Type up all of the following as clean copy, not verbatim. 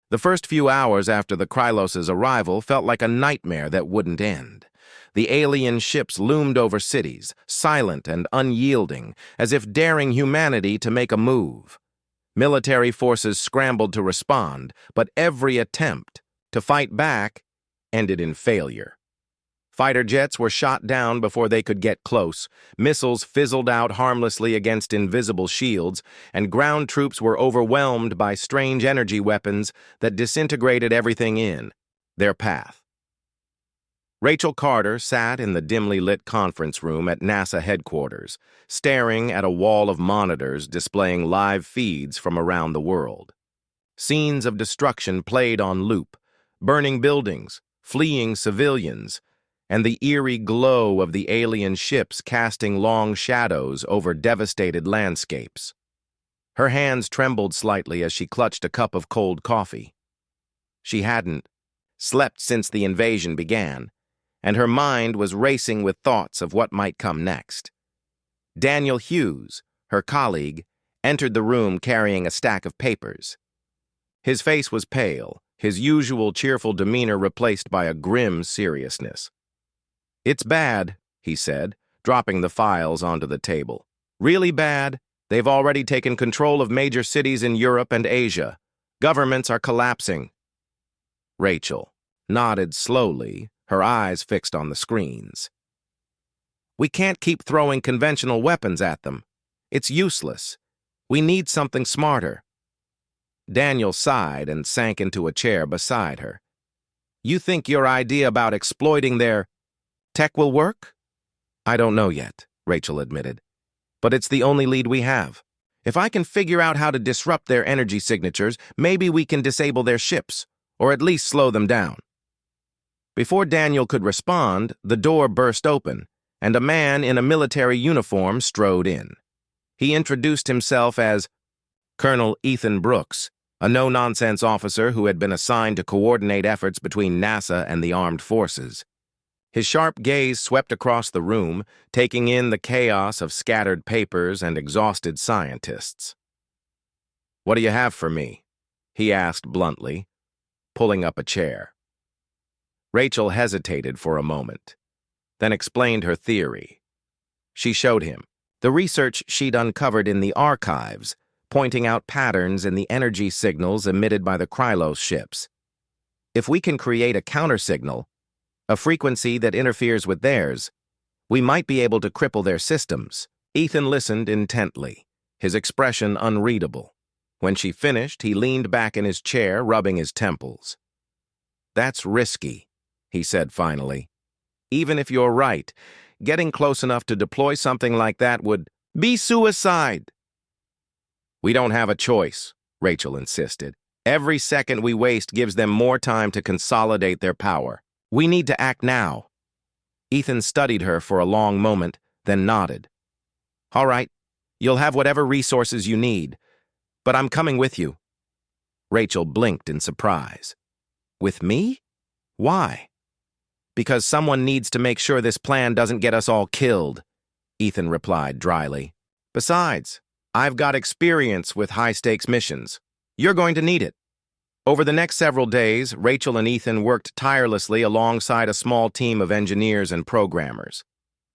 The first few hours after the Krylos's arrival felt like a nightmare that wouldn't end. The alien ships loomed over cities, silent and unyielding, as if daring humanity to make a move. Military forces scrambled to respond, but every attempt to fight back ended in failure. Fighter jets were shot down before they could get close, missiles fizzled out harmlessly against invisible shields, and ground troops were overwhelmed by strange energy weapons that disintegrated everything in their path. Rachel Carter sat in the dimly lit conference room at NASA headquarters, staring at a wall of monitors displaying live feeds from around the world. Scenes of destruction played on loop, burning buildings, fleeing civilians, and the eerie glow of the alien ships casting long shadows over devastated landscapes. Her hands trembled slightly as she clutched a cup of cold coffee. She hadn't slept since the invasion began, and her mind was racing with thoughts of what might come next. Daniel Hughes, her colleague, entered the room carrying a stack of papers. His face was pale, his usual cheerful demeanor replaced by a grim seriousness. "It's bad," he said, dropping the files onto the table. "Really bad. They've already taken control of major cities in Europe and Asia. Governments are collapsing." Rachel nodded slowly, her eyes fixed on the screens. "We can't keep throwing conventional weapons at them. It's useless. We need something smarter." Daniel sighed and sank into a chair beside her. "You think your idea about exploiting their tech will work?" "I don't know yet," Rachel admitted. "But it's the only lead we have. If I can figure out how to disrupt their energy signatures, maybe we can disable their ships, or at least slow them down." Before Daniel could respond, the door burst open, and a man in a military uniform strode in. He introduced himself as Colonel Ethan Brooks, a no-nonsense officer who had been assigned to coordinate efforts between NASA and the armed forces. His sharp gaze swept across the room, taking in the chaos of scattered papers and exhausted scientists. "What do you have for me?" he asked bluntly, pulling up a chair. Rachel hesitated for a moment, then explained her theory. She showed him the research she'd uncovered in the archives, pointing out patterns in the energy signals emitted by the Krylos ships. If we can create a countersignal, a frequency that interferes with theirs, we might be able to cripple their systems. Ethan listened intently, his expression unreadable. When she finished, he leaned back in his chair, rubbing his temples. "That's risky," he said finally. "Even if you're right, getting close enough to deploy something like that would be suicide." "We don't have a choice," Rachel insisted. "Every second we waste gives them more time to consolidate their power. We need to act now." Ethan studied her for a long moment, then nodded. "All right, you'll have whatever resources you need, but I'm coming with you." Rachel blinked in surprise. "With me? Why?" "Because someone needs to make sure this plan doesn't get us all killed," Ethan replied dryly. "Besides, I've got experience with high-stakes missions. You're going to need it." Over the next several days, Rachel and Ethan worked tirelessly alongside a small team of engineers and programmers.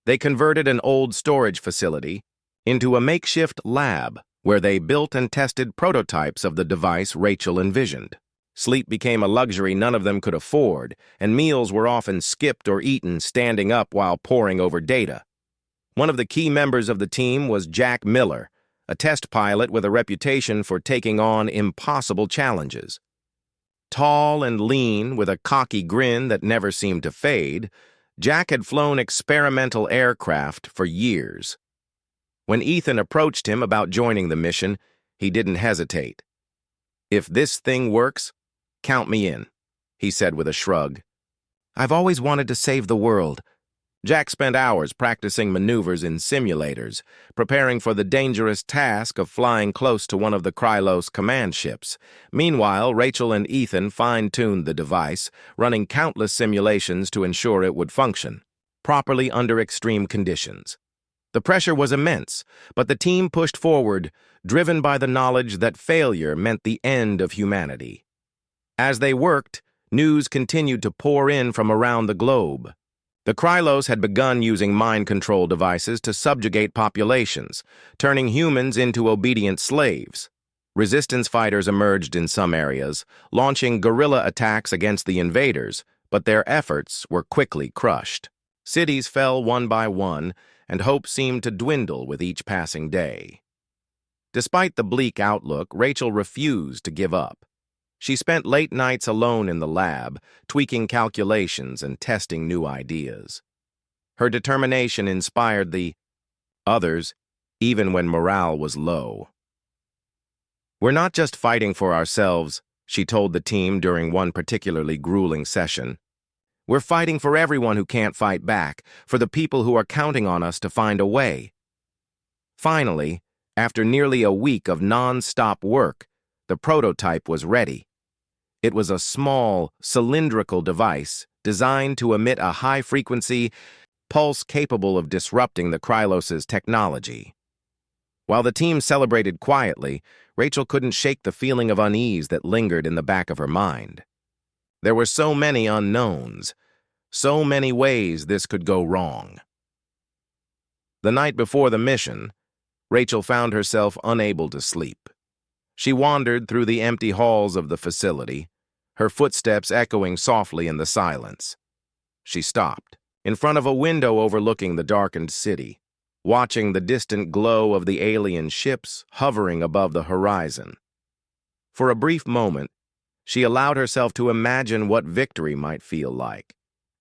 They converted an old storage facility into a makeshift lab where they built and tested prototypes of the device Rachel envisioned. Sleep became a luxury none of them could afford, and meals were often skipped or eaten standing up while poring over data. One of the key members of the team was Jack Miller, a test pilot with a reputation for taking on impossible challenges. Tall and lean, with a cocky grin that never seemed to fade, Jack had flown experimental aircraft for years. When Ethan approached him about joining the mission, he didn't hesitate. "If this thing works, count me in," he said with a shrug. "I've always wanted to save the world." Jack spent hours practicing maneuvers in simulators, preparing for the dangerous task of flying close to one of the Krylos command ships. Meanwhile, Rachel and Ethan fine-tuned the device, running countless simulations to ensure it would function properly under extreme conditions. The pressure was immense, but the team pushed forward, driven by the knowledge that failure meant the end of humanity. As they worked, news continued to pour in from around the globe. The Krylos had begun using mind control devices to subjugate populations, turning humans into obedient slaves. Resistance fighters emerged in some areas, launching guerrilla attacks against the invaders, but their efforts were quickly crushed. Cities fell one by one, and hope seemed to dwindle with each passing day. Despite the bleak outlook, Rachel refused to give up. She spent late nights alone in the lab, tweaking calculations and testing new ideas. Her determination inspired the others, even when morale was low. "We're not just fighting for ourselves," she told the team during one particularly grueling session. "We're fighting for everyone who can't fight back, for the people who are counting on us to find a way." Finally, after nearly a week of non-stop work, the prototype was ready. It was a small, cylindrical device designed to emit a high-frequency pulse capable of disrupting the Krylos' technology. While the team celebrated quietly, Rachel couldn't shake the feeling of unease that lingered in the back of her mind. There were so many unknowns, so many ways this could go wrong. The night before the mission, Rachel found herself unable to sleep. She wandered through the empty halls of the facility, her footsteps echoing softly in the silence. She stopped, in front of a window overlooking the darkened city, watching the distant glow of the alien ships hovering above the horizon. For a brief moment, she allowed herself to imagine what victory might feel like,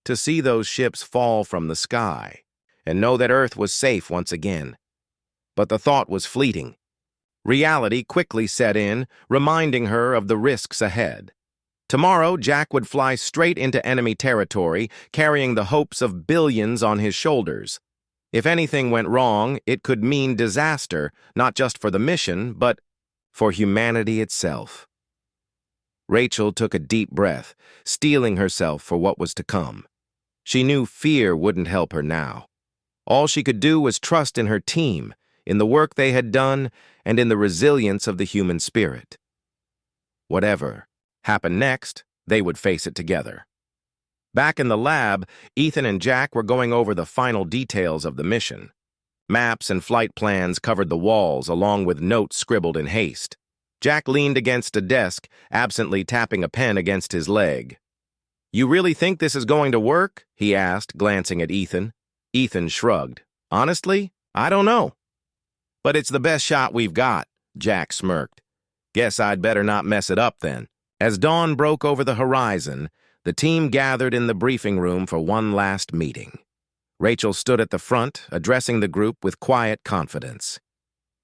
to see those ships fall from the sky, and know that Earth was safe once again. But the thought was fleeting. Reality quickly set in, reminding her of the risks ahead. Tomorrow, Jack would fly straight into enemy territory, carrying the hopes of billions on his shoulders. If anything went wrong, it could mean disaster, not just for the mission, but for humanity itself. Rachel took a deep breath, steeling herself for what was to come. She knew fear wouldn't help her now. All she could do was trust in her team, in the work they had done, and in the resilience of the human spirit. Whatever happened next, they would face it together. Back in the lab, Ethan and Jack were going over the final details of the mission. Maps and flight plans covered the walls, along with notes scribbled in haste. Jack leaned against a desk, absently tapping a pen against his leg. "You really think this is going to work?" he asked, glancing at Ethan. Ethan shrugged. "Honestly, I don't know." "But it's the best shot we've got," Jack smirked. "Guess I'd better not mess it up then." As dawn broke over the horizon, the team gathered in the briefing room for one last meeting. Rachel stood at the front, addressing the group with quiet confidence.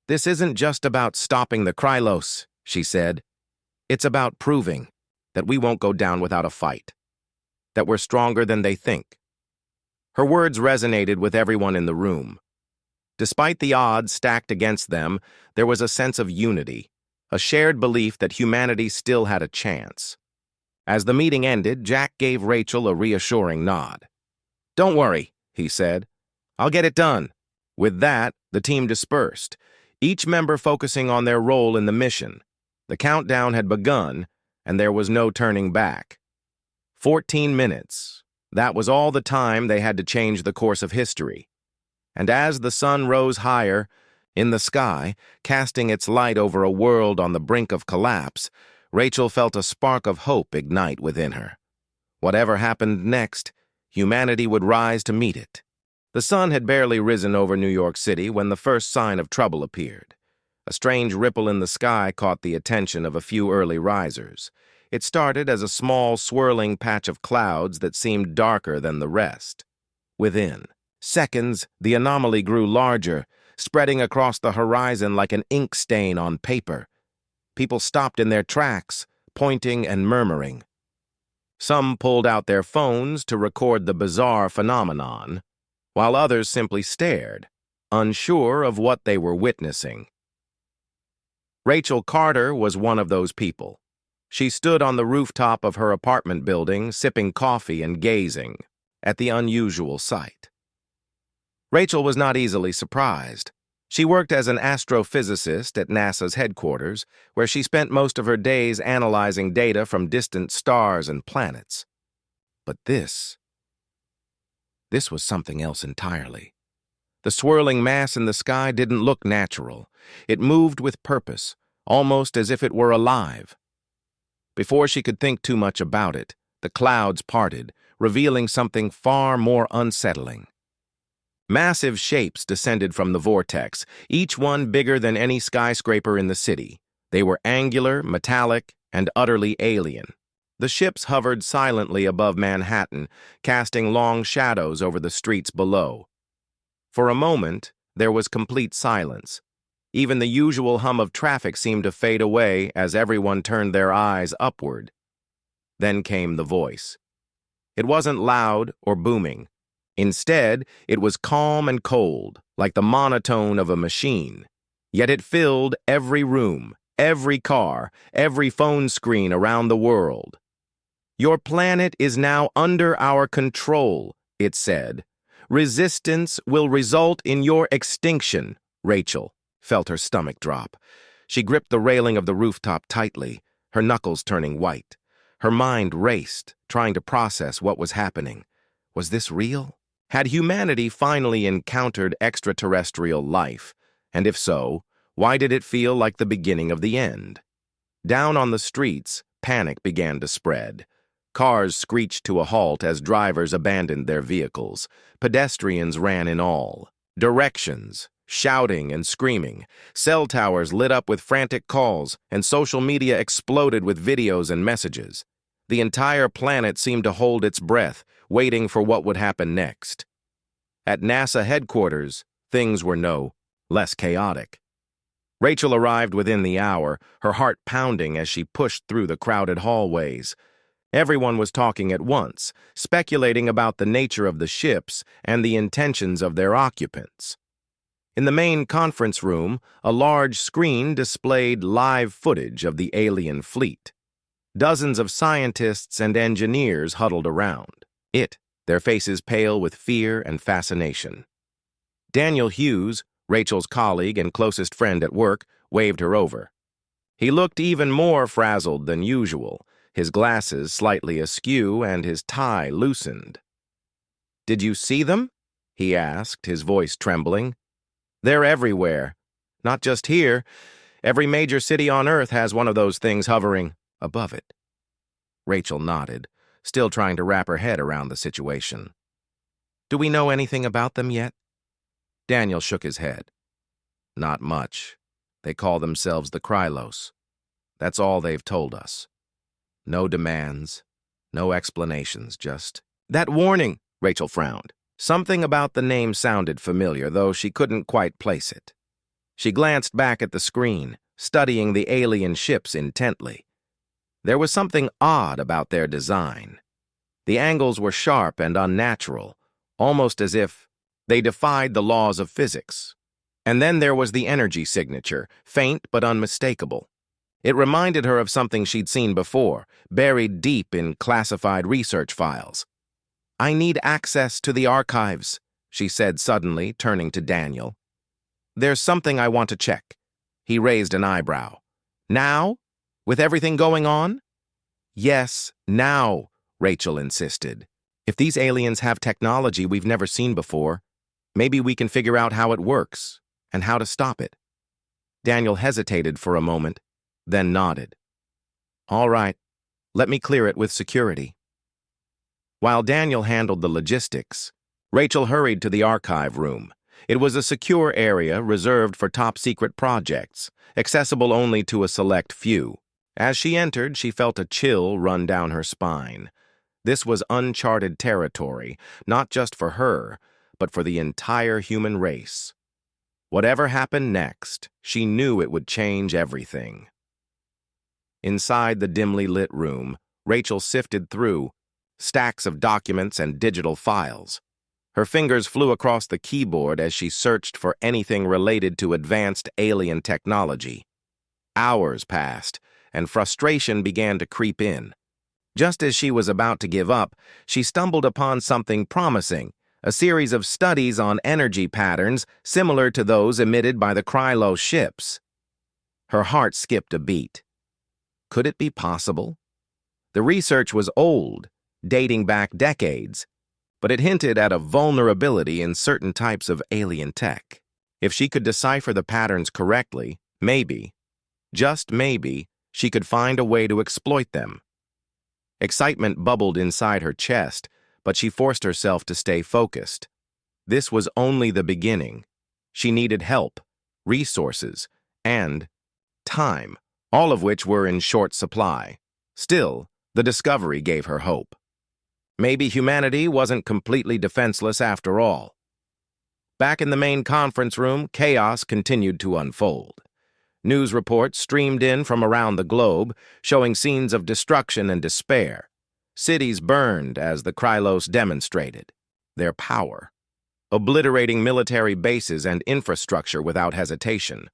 "This isn't just about stopping the Krylos," she said. "It's about proving that we won't go down without a fight, that we're stronger than they think." Her words resonated with everyone in the room. Despite the odds stacked against them, there was a sense of unity, a shared belief that humanity still had a chance. As the meeting ended, Jack gave Rachel a reassuring nod. "Don't worry," he said. "I'll get it done." With that, the team dispersed, each member focusing on their role in the mission. The countdown had begun, and there was no turning back. 14 minutes. That was all the time they had to change the course of history. And as the sun rose higher in the sky, casting its light over a world on the brink of collapse, Rachel felt a spark of hope ignite within her. Whatever happened next, humanity would rise to meet it. The sun had barely risen over New York City when the first sign of trouble appeared. A strange ripple in the sky caught the attention of a few early risers. It started as a small, swirling patch of clouds that seemed darker than the rest. Within seconds, the anomaly grew larger, spreading across the horizon like an ink stain on paper. People stopped in their tracks, pointing and murmuring. Some pulled out their phones to record the bizarre phenomenon, while others simply stared, unsure of what they were witnessing. Rachel Carter was one of those people. She stood on the rooftop of her apartment building, sipping coffee and gazing at the unusual sight. Rachel was not easily surprised. She worked as an astrophysicist at NASA's headquarters, where she spent most of her days analyzing data from distant stars and planets. But this was something else entirely. The swirling mass in the sky didn't look natural. It moved with purpose, almost as if it were alive. Before she could think too much about it, the clouds parted, revealing something far more unsettling. Massive shapes descended from the vortex, each one bigger than any skyscraper in the city. They were angular, metallic, and utterly alien. The ships hovered silently above Manhattan, casting long shadows over the streets below. For a moment, there was complete silence. Even the usual hum of traffic seemed to fade away as everyone turned their eyes upward. Then came the voice. It wasn't loud or booming. Instead, it was calm and cold, like the monotone of a machine. Yet it filled every room, every car, every phone screen around the world. "Your planet is now under our control," it said. "Resistance will result in your extinction." Rachel felt her stomach drop. She gripped the railing of the rooftop tightly, her knuckles turning white. Her mind raced, trying to process what was happening. Was this real? Had humanity finally encountered extraterrestrial life? And if so, why did it feel like the beginning of the end? Down on the streets, panic began to spread. Cars screeched to a halt as drivers abandoned their vehicles. Pedestrians ran in all directions, shouting and screaming. Cell towers lit up with frantic calls, and social media exploded with videos and messages. The entire planet seemed to hold its breath, waiting for what would happen next. At NASA headquarters, things were no less chaotic. Rachel arrived within the hour, her heart pounding as she pushed through the crowded hallways. Everyone was talking at once, speculating about the nature of the ships and the intentions of their occupants. In the main conference room, a large screen displayed live footage of the alien fleet. Dozens of scientists and engineers huddled around their faces pale with fear and fascination. Daniel Hughes, Rachel's colleague and closest friend at work, waved her over. He looked even more frazzled than usual, his glasses slightly askew and his tie loosened. "Did you see them?" he asked, his voice trembling. "They're everywhere. Not just here. Every major city on Earth has one of those things hovering above it." Rachel nodded, still trying to wrap her head around the situation. "Do we know anything about them yet?" Daniel shook his head. "Not much. They call themselves the Krylos. That's all they've told us. No demands, no explanations, just—" "That warning," Rachel frowned. Something about the name sounded familiar, though she couldn't quite place it. She glanced back at the screen, studying the alien ships intently. There was something odd about their design. The angles were sharp and unnatural, almost as if they defied the laws of physics. And then there was the energy signature, faint but unmistakable. It reminded her of something she'd seen before, buried deep in classified research files. "I need access to the archives," she said suddenly, turning to Daniel. "There's something I want to check." He raised an eyebrow. "Now? With everything going on?" "Yes, now," Rachel insisted. "If these aliens have technology we've never seen before, maybe we can figure out how it works and how to stop it." Daniel hesitated for a moment, then nodded. "All right, let me clear it with security." While Daniel handled the logistics, Rachel hurried to the archive room. It was a secure area reserved for top-secret projects, accessible only to a select few. As she entered, she felt a chill run down her spine. This was uncharted territory, not just for her, but for the entire human race. Whatever happened next, she knew it would change everything. Inside the dimly lit room, Rachel sifted through stacks of documents and digital files. Her fingers flew across the keyboard as she searched for anything related to advanced alien technology. Hours passed, and frustration began to creep in. Just as she was about to give up, she stumbled upon something promising, a series of studies on energy patterns similar to those emitted by the Krylos ships. Her heart skipped a beat. Could it be possible? The research was old, dating back decades, but it hinted at a vulnerability in certain types of alien tech. If she could decipher the patterns correctly, maybe, just maybe, she could find a way to exploit them. Excitement bubbled inside her chest, but she forced herself to stay focused. This was only the beginning. She needed help, resources, and time, all of which were in short supply. Still, the discovery gave her hope. Maybe humanity wasn't completely defenseless after all. Back in the main conference room, chaos continued to unfold. News reports streamed in from around the globe, showing scenes of destruction and despair. Cities burned as the Krylos demonstrated their power, obliterating military bases and infrastructure without hesitation.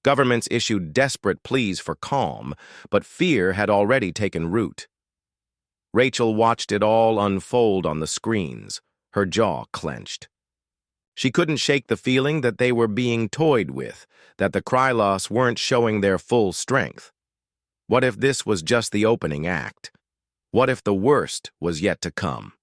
Governments issued desperate pleas for calm, but fear had already taken root. Rachel watched it all unfold on the screens, her jaw clenched. She couldn't shake the feeling that they were being toyed with, that the Krylos weren't showing their full strength. What if this was just the opening act? What if the worst was yet to come?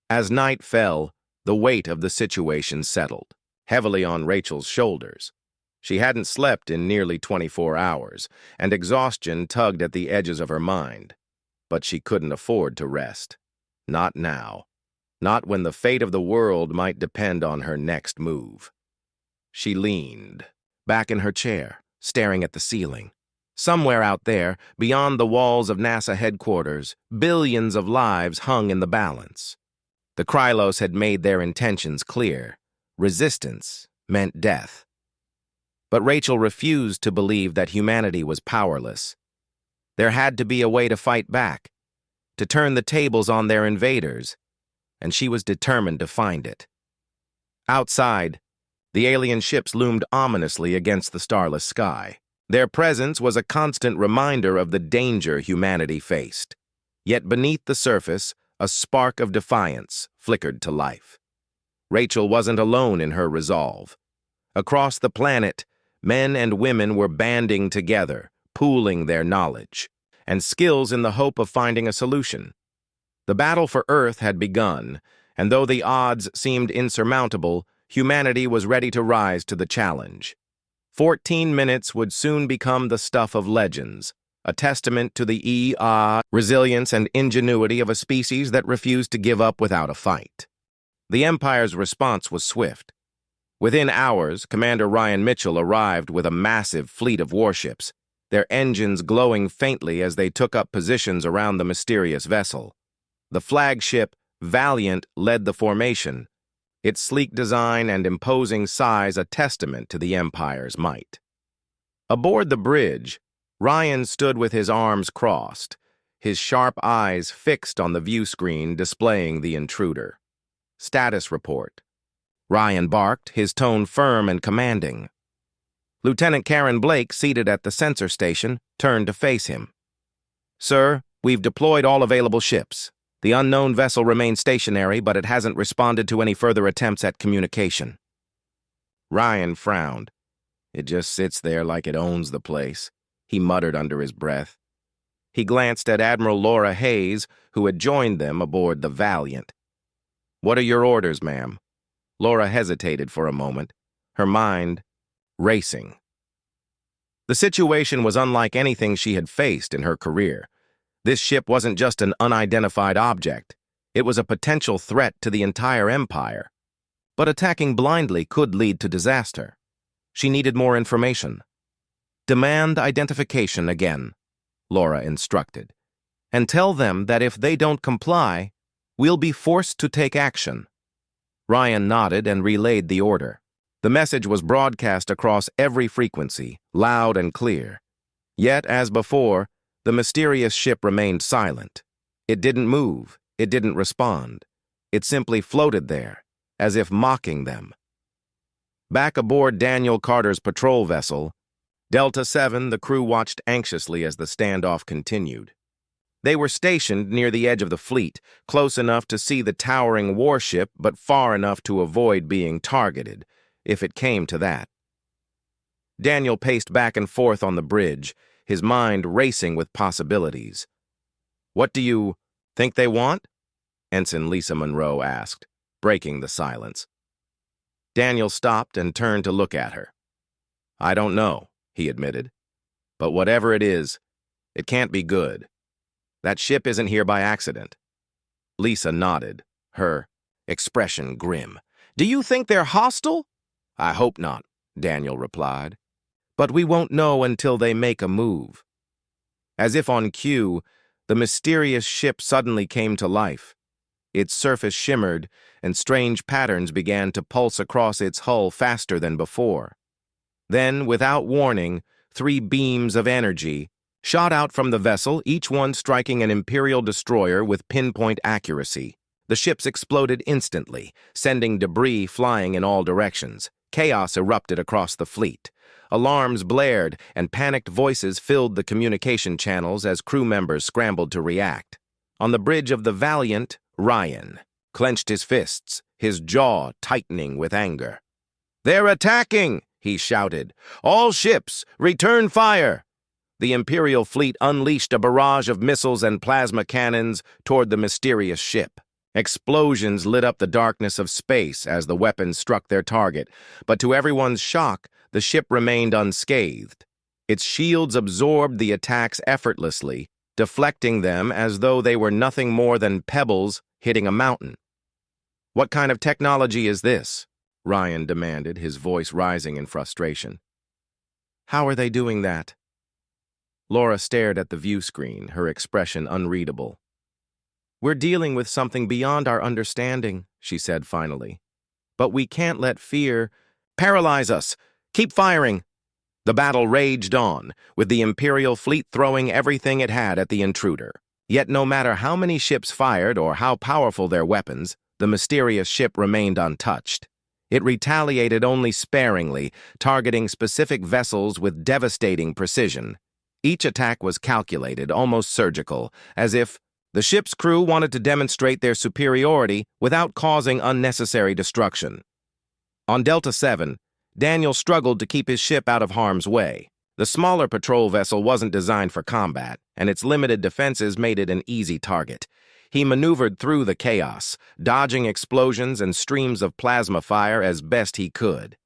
As night fell, the weight of the situation settled, heavily on Rachel's shoulders. She hadn't slept in nearly 24 hours, and exhaustion tugged at the edges of her mind. But she couldn't afford to rest. Not now. Not when the fate of the world might depend on her next move. She leaned, back in her chair, staring at the ceiling. Somewhere out there, beyond the walls of NASA headquarters, billions of lives hung in the balance. The Krylos had made their intentions clear. Resistance meant death. But Rachel refused to believe that humanity was powerless. There had to be a way to fight back, to turn the tables on their invaders, and she was determined to find it. Outside, the alien ships loomed ominously against the starless sky. Their presence was a constant reminder of the danger humanity faced. Yet beneath the surface, a spark of defiance flickered to life. Rachel wasn't alone in her resolve. Across the planet, men and women were banding together, pooling their knowledge and skills in the hope of finding a solution. The battle for Earth had begun, and though the odds seemed insurmountable, humanity was ready to rise to the challenge. 14 minutes would soon become the stuff of legends, a testament to the resilience and ingenuity of a species that refused to give up without a fight. The Empire's response was swift. Within hours, Commander Ryan Mitchell arrived with a massive fleet of warships, their engines glowing faintly as they took up positions around the mysterious vessel. The flagship, Valiant, led the formation, its sleek design and imposing size a testament to the Empire's might. Aboard the bridge, Ryan stood with his arms crossed, his sharp eyes fixed on the view screen displaying the intruder. Status report. Ryan barked, his tone firm and commanding. Lieutenant Karen Blake, seated at the sensor station, turned to face him. "Sir, we've deployed all available ships. The unknown vessel remains stationary, but it hasn't responded to any further attempts at communication." Ryan frowned. "It just sits there like it owns the place," he muttered under his breath. He glanced at Admiral Laura Hayes, who had joined them aboard the Valiant. "What are your orders, ma'am?" Laura hesitated for a moment, her mind racing. The situation was unlike anything she had faced in her career. This ship wasn't just an unidentified object. It was a potential threat to the entire Empire. But attacking blindly could lead to disaster. She needed more information. "Demand identification again," Laura instructed. "And tell them that if they don't comply, we'll be forced to take action." Ryan nodded and relayed the order. The message was broadcast across every frequency, loud and clear. Yet, as before, the mysterious ship remained silent. It didn't move, it didn't respond. It simply floated there, as if mocking them. Back aboard Daniel Carter's patrol vessel, Delta 7, the crew watched anxiously as the standoff continued. They were stationed near the edge of the fleet, close enough to see the towering warship but far enough to avoid being targeted, if it came to that. Daniel paced back and forth on the bridge, his mind racing with possibilities. "What do you think they want?" Ensign Lisa Monroe asked, breaking the silence. Daniel stopped and turned to look at her. "I don't know," he admitted. "But whatever it is, it can't be good. That ship isn't here by accident." Lisa nodded, her expression grim. "Do you think they're hostile?" "I hope not," Daniel replied. "But we won't know until they make a move." As if on cue, the mysterious ship suddenly came to life. Its surface shimmered, and strange patterns began to pulse across its hull faster than before. Then, without warning, 3 beams of energy shot out from the vessel, each one striking an Imperial destroyer with pinpoint accuracy. The ships exploded instantly, sending debris flying in all directions. Chaos erupted across the fleet. Alarms blared, and panicked voices filled the communication channels as crew members scrambled to react. On the bridge of the Valiant, Ryan clenched his fists, his jaw tightening with anger. "They're attacking!" he shouted. "All ships, return fire!" The Imperial fleet unleashed a barrage of missiles and plasma cannons toward the mysterious ship. Explosions lit up the darkness of space as the weapons struck their target, but to everyone's shock, the ship remained unscathed. Its shields absorbed the attacks effortlessly, deflecting them as though they were nothing more than pebbles hitting a mountain. "What kind of technology is this?" Ryan demanded, his voice rising in frustration. "How are they doing that?" Laura stared at the view screen, her expression unreadable. "We're dealing with something beyond our understanding," she said finally. "But we can't let fear paralyze us. Keep firing." The battle raged on, with the Imperial fleet throwing everything it had at the intruder. Yet no matter how many ships fired or how powerful their weapons, the mysterious ship remained untouched. It retaliated only sparingly, targeting specific vessels with devastating precision. Each attack was calculated, almost surgical, as if the ship's crew wanted to demonstrate their superiority without causing unnecessary destruction. On Delta 7, Daniel struggled to keep his ship out of harm's way. The smaller patrol vessel wasn't designed for combat, and its limited defenses made it an easy target. He maneuvered through the chaos, dodging explosions and streams of plasma fire as best he could.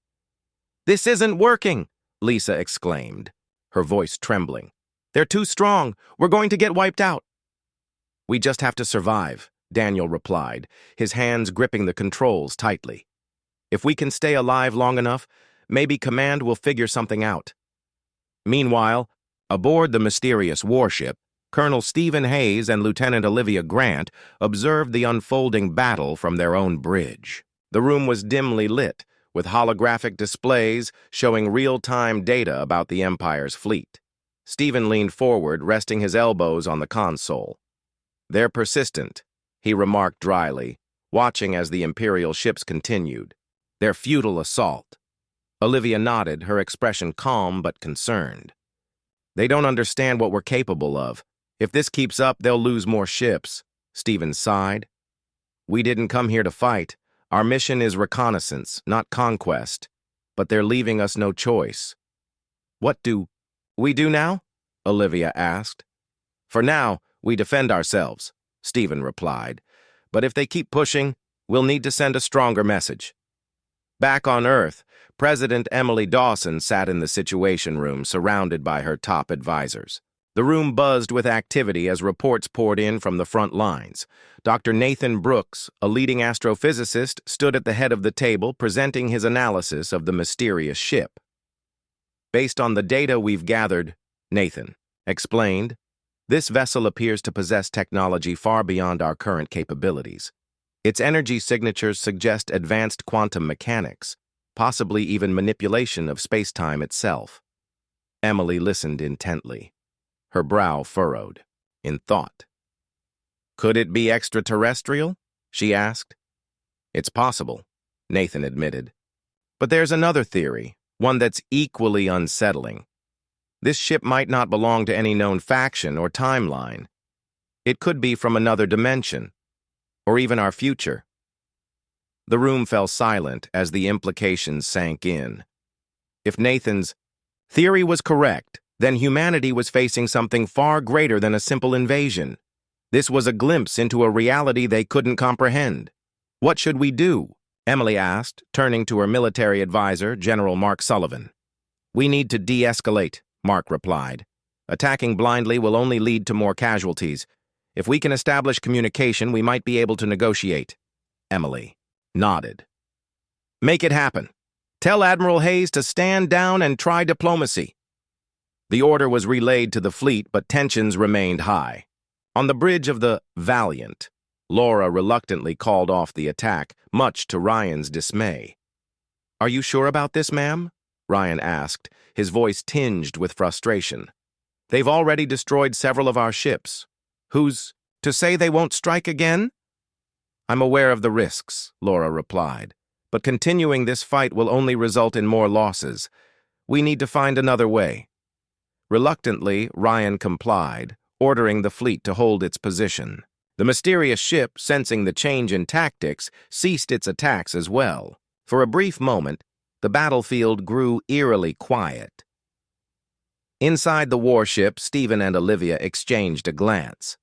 "This isn't working," Lisa exclaimed, her voice trembling. "They're too strong. We're going to get wiped out." "We just have to survive," Daniel replied, his hands gripping the controls tightly. "If we can stay alive long enough, maybe Command will figure something out." Meanwhile, aboard the mysterious warship, Colonel Stephen Hayes and Lieutenant Olivia Grant observed the unfolding battle from their own bridge. The room was dimly lit, with holographic displays showing real-time data about the Empire's fleet. Stephen leaned forward, resting his elbows on the console. "They're persistent," he remarked dryly, watching as the Imperial ships continued. "Their futile assault." Olivia nodded, her expression calm but concerned. "They don't understand what we're capable of. If this keeps up, they'll lose more ships," Stephen sighed. "We didn't come here to fight. Our mission is reconnaissance, not conquest. But they're leaving us no choice." "What do we do now?" Olivia asked. "For now, we defend ourselves," Stephen replied. "But if they keep pushing, we'll need to send a stronger message." Back on Earth, President Emily Dawson sat in the Situation Room surrounded by her top advisors. The room buzzed with activity as reports poured in from the front lines. Dr. Nathan Brooks, a leading astrophysicist, stood at the head of the table presenting his analysis of the mysterious ship. "Based on the data we've gathered," Nathan explained, "this vessel appears to possess technology far beyond our current capabilities. Its energy signatures suggest advanced quantum mechanics, possibly even manipulation of space-time itself." Emily listened intently, her brow furrowed, in thought. "Could it be extraterrestrial?" she asked. "It's possible," Nathan admitted. "But there's another theory, one that's equally unsettling. This ship might not belong to any known faction or timeline. It could be from another dimension, or even our future. The room fell silent as the implications sank in. If Nathan's theory was correct, then humanity was facing something far greater than a simple invasion. This was a glimpse into a reality they couldn't comprehend. What should we do? Emily asked, turning to her military advisor, General Mark Sullivan. We need to de-escalate, Mark replied. Attacking blindly will only lead to more casualties. If we can establish communication, we might be able to negotiate. Emily nodded. Make it happen. Tell Admiral Hayes to stand down and try diplomacy. The order was relayed to the fleet, but tensions remained high. On the bridge of the Valiant, Laura reluctantly called off the attack, much to Ryan's dismay. Are you sure about this, ma'am? Ryan asked, his voice tinged with frustration. They've already destroyed several of our ships. Who's to say they won't strike again? I'm aware of the risks, Laura replied, but continuing this fight will only result in more losses. We need to find another way. Reluctantly, Ryan complied, ordering the fleet to hold its position. The mysterious ship, sensing the change in tactics, ceased its attacks as well. For a brief moment, the battlefield grew eerily quiet. Inside the warship, Stephen and Olivia exchanged a glance.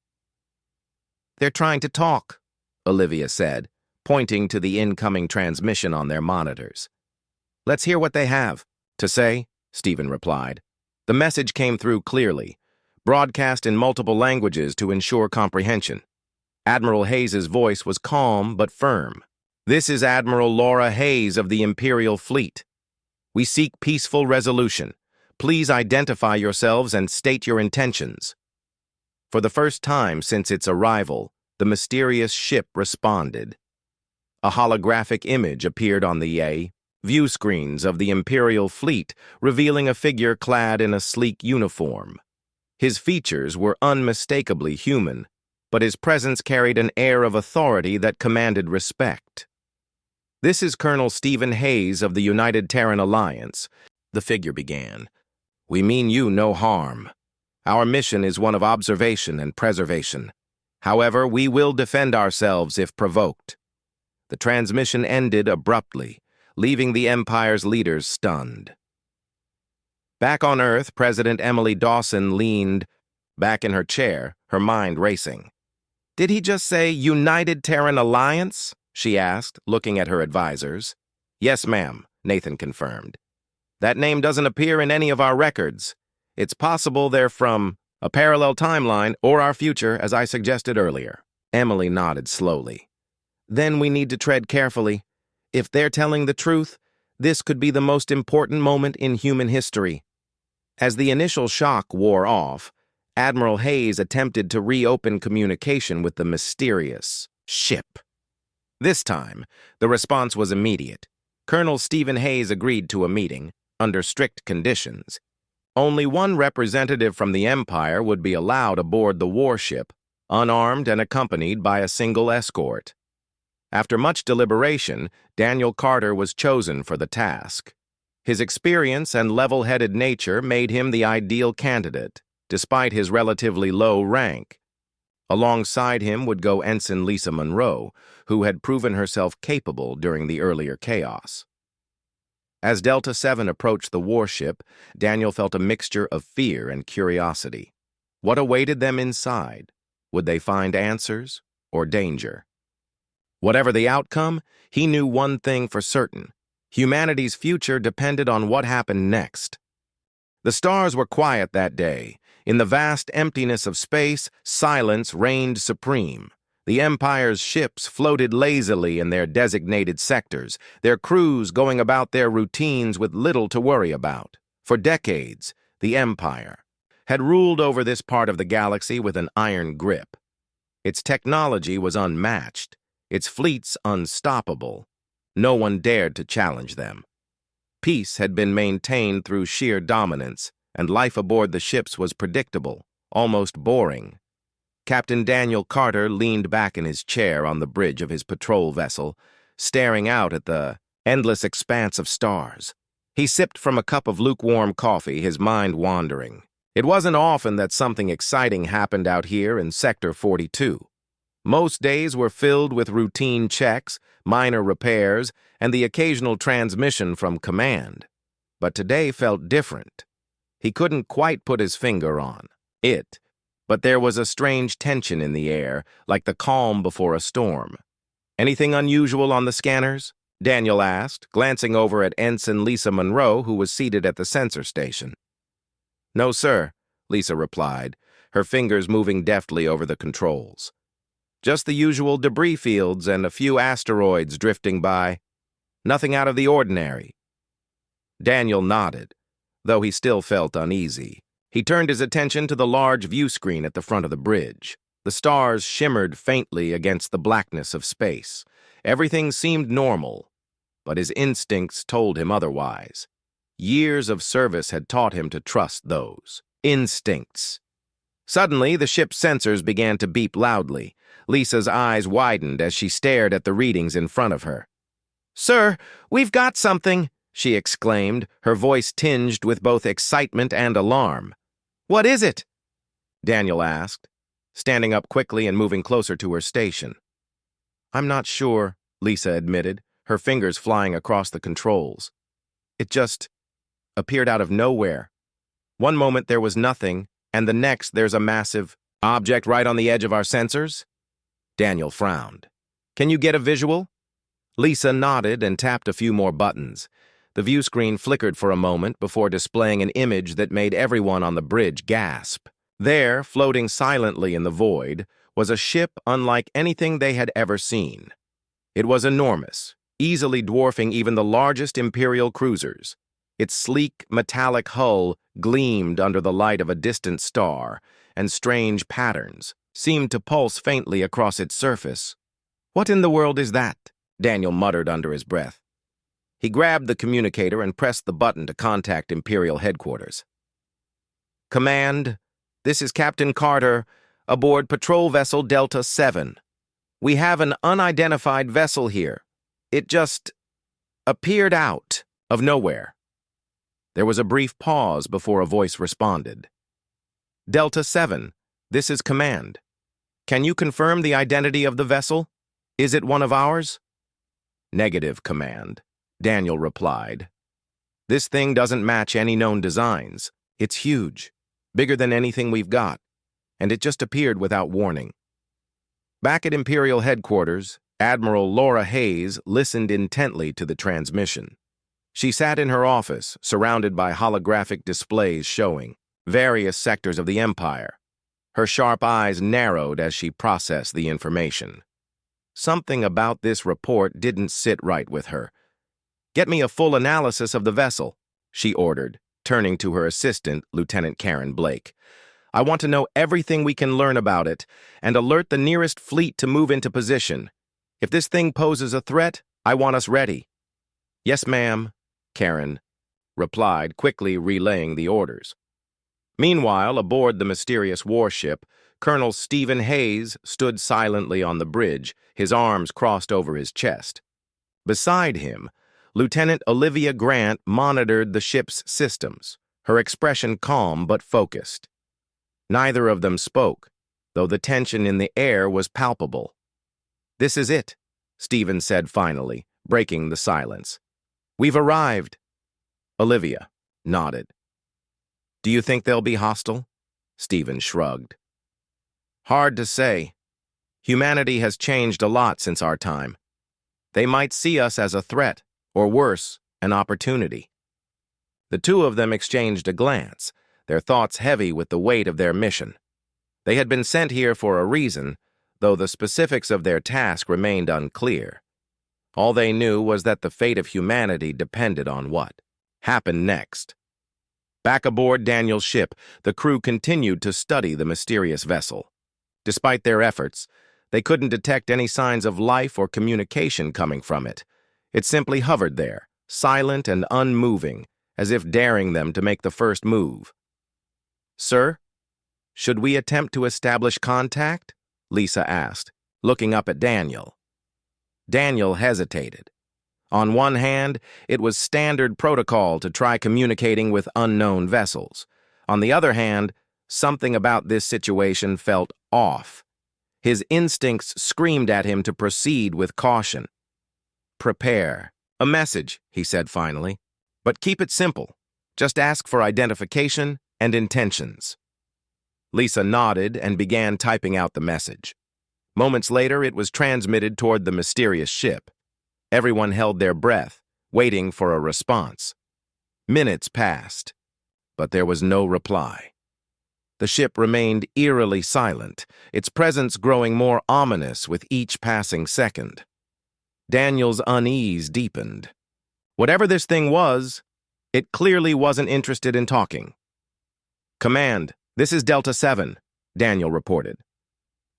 They're trying to talk, Olivia said, pointing to the incoming transmission on their monitors. Let's hear what they have to say, Stephen replied. The message came through clearly, broadcast in multiple languages to ensure comprehension. Admiral Hayes's voice was calm but firm. This is Admiral Laura Hayes of the Imperial Fleet. We seek peaceful resolution. Please identify yourselves and state your intentions. For the first time since its arrival, the mysterious ship responded. A holographic image appeared on the view screens of the Imperial Fleet, revealing a figure clad in a sleek uniform. His features were unmistakably human, but his presence carried an air of authority that commanded respect. This is Colonel Stephen Hayes of the United Terran Alliance, the figure began. We mean you no harm. Our mission is one of observation and preservation. However, we will defend ourselves if provoked. The transmission ended abruptly, leaving the Empire's leaders stunned. Back on Earth, President Emily Dawson leaned back in her chair, her mind racing. Did he just say United Terran Alliance? She asked, looking at her advisors. Yes, ma'am, Nathan confirmed. That name doesn't appear in any of our records. It's possible they're from a parallel timeline or our future, as I suggested earlier. Emily nodded slowly. Then we need to tread carefully. If they're telling the truth, this could be the most important moment in human history. As the initial shock wore off, Admiral Hayes attempted to reopen communication with the mysterious ship. This time, the response was immediate. Colonel Stephen Hayes agreed to a meeting, under strict conditions. Only one representative from the Empire would be allowed aboard the warship, unarmed and accompanied by a single escort. After much deliberation, Daniel Carter was chosen for the task. His experience and level-headed nature made him the ideal candidate, despite his relatively low rank. Alongside him would go Ensign Lisa Monroe, who had proven herself capable during the earlier chaos. As Delta 7 approached the warship, Daniel felt a mixture of fear and curiosity. What awaited them inside? Would they find answers or danger? Whatever the outcome, he knew one thing for certain. Humanity's future depended on what happened next. The stars were quiet that day. In the vast emptiness of space, silence reigned supreme. The Empire's ships floated lazily in their designated sectors, their crews going about their routines with little to worry about. For decades, the Empire had ruled over this part of the galaxy with an iron grip. Its technology was unmatched, its fleets unstoppable. No one dared to challenge them. Peace had been maintained through sheer dominance, and life aboard the ships was predictable, almost boring. Captain Daniel Carter leaned back in his chair on the bridge of his patrol vessel, staring out at the endless expanse of stars. He sipped from a cup of lukewarm coffee, his mind wandering. It wasn't often that something exciting happened out here in Sector 42. Most days were filled with routine checks, minor repairs, and the occasional transmission from command. But today felt different. He couldn't quite put his finger on it, but there was a strange tension in the air, like the calm before a storm. "Anything unusual on the scanners?" Daniel asked, glancing over at Ensign Lisa Monroe, who was seated at the sensor station. "No, sir," Lisa replied, her fingers moving deftly over the controls. "Just the usual debris fields and a few asteroids drifting by. Nothing out of the ordinary." Daniel nodded, though he still felt uneasy. He turned his attention to the large view screen at the front of the bridge. The stars shimmered faintly against the blackness of space. Everything seemed normal, but his instincts told him otherwise. Years of service had taught him to trust those instincts. Suddenly, the ship's sensors began to beep loudly. Lisa's eyes widened as she stared at the readings in front of her. "Sir, we've got something!" she exclaimed, her voice tinged with both excitement and alarm. "What is it?" Daniel asked, standing up quickly and moving closer to her station. "I'm not sure," Lisa admitted, her fingers flying across the controls. "It just appeared out of nowhere. One moment there was nothing, and the next there's a massive object right on the edge of our sensors." Daniel frowned. "Can you get a visual?" Lisa nodded and tapped a few more buttons. The view screen flickered for a moment before displaying an image that made everyone on the bridge gasp. There, floating silently in the void, was a ship unlike anything they had ever seen. It was enormous, easily dwarfing even the largest Imperial cruisers. Its sleek, metallic hull gleamed under the light of a distant star, and strange patterns seemed to pulse faintly across its surface. "What in the world is that?" Daniel muttered under his breath. He grabbed the communicator and pressed the button to contact Imperial headquarters. "Command, this is Captain Carter, aboard Patrol Vessel Delta 7. We have an unidentified vessel here. It just appeared out of nowhere." There was a brief pause before a voice responded. "Delta 7, this is Command. Can you confirm the identity of the vessel? Is it one of ours?" "Negative, Command," Daniel replied. "This thing doesn't match any known designs. It's huge, bigger than anything we've got, and it just appeared without warning." Back at Imperial headquarters, Admiral Laura Hayes listened intently to the transmission. She sat in her office, surrounded by holographic displays showing various sectors of the Empire. Her sharp eyes narrowed as she processed the information. Something about this report didn't sit right with her. "Get me a full analysis of the vessel," she ordered, turning to her assistant, Lieutenant Karen Blake. "I want to know everything we can learn about it, and alert the nearest fleet to move into position. If this thing poses a threat, I want us ready." "Yes, ma'am," Karen replied, quickly relaying the orders. Meanwhile, aboard the mysterious warship, Colonel Stephen Hayes stood silently on the bridge, his arms crossed over his chest. Beside him, Lieutenant Olivia Grant monitored the ship's systems, her expression calm but focused. Neither of them spoke, though the tension in the air was palpable. "This is it," Stephen said finally, breaking the silence. "We've arrived." Olivia nodded. "Do you think they'll be hostile?" Stephen shrugged. "Hard to say. Humanity has changed a lot since our time. They might see us as a threat, or worse, an opportunity." The two of them exchanged a glance, their thoughts heavy with the weight of their mission. They had been sent here for a reason, though the specifics of their task remained unclear. All they knew was that the fate of humanity depended on what happened next. Back aboard Daniel's ship, the crew continued to study the mysterious vessel. Despite their efforts, they couldn't detect any signs of life or communication coming from it. It simply hovered there, silent and unmoving, as if daring them to make the first move. "Sir, should we attempt to establish contact?" Lisa asked, looking up at Daniel. Daniel hesitated. On one hand, it was standard protocol to try communicating with unknown vessels. On the other hand, something about this situation felt off. His instincts screamed at him to proceed with caution. "Prepare. A message," he said finally. "But keep it simple. Just ask for identification and intentions." Lisa nodded and began typing out the message. Moments later, it was transmitted toward the mysterious ship. Everyone held their breath, waiting for a response. Minutes passed, but there was no reply. The ship remained eerily silent, its presence growing more ominous with each passing second. Daniel's unease deepened. Whatever this thing was, it clearly wasn't interested in talking. "Command, this is Delta 7, Daniel reported.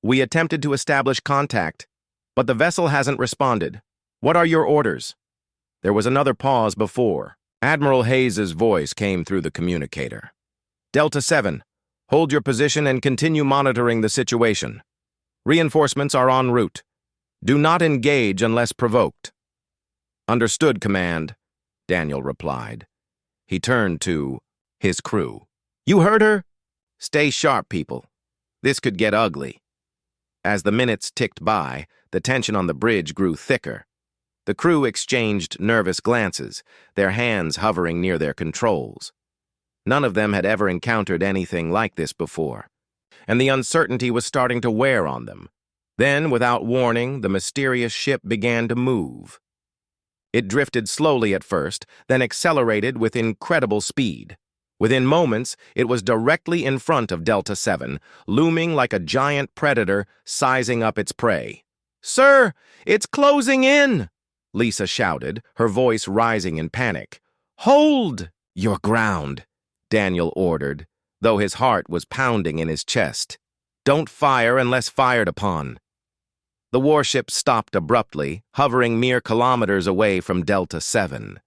"We attempted to establish contact, but the vessel hasn't responded. What are your orders?" There was another pause before. Admiral Hayes's voice came through the communicator. "Delta 7, hold your position and continue monitoring the situation. Reinforcements are en route. Do not engage unless provoked." "Understood, Command," Daniel replied. He turned to his crew. "You heard her? Stay sharp, people. This could get ugly." As the minutes ticked by, the tension on the bridge grew thicker. The crew exchanged nervous glances, their hands hovering near their controls. None of them had ever encountered anything like this before, and the uncertainty was starting to wear on them. Then, without warning, the mysterious ship began to move. It drifted slowly at first, then accelerated with incredible speed. Within moments, it was directly in front of Delta 7, looming like a giant predator sizing up its prey. "Sir, it's closing in!" Lisa shouted, her voice rising in panic. "Hold your ground," Daniel ordered, though his heart was pounding in his chest. "Don't fire unless fired upon." The warship stopped abruptly, hovering mere kilometers away from Delta 7.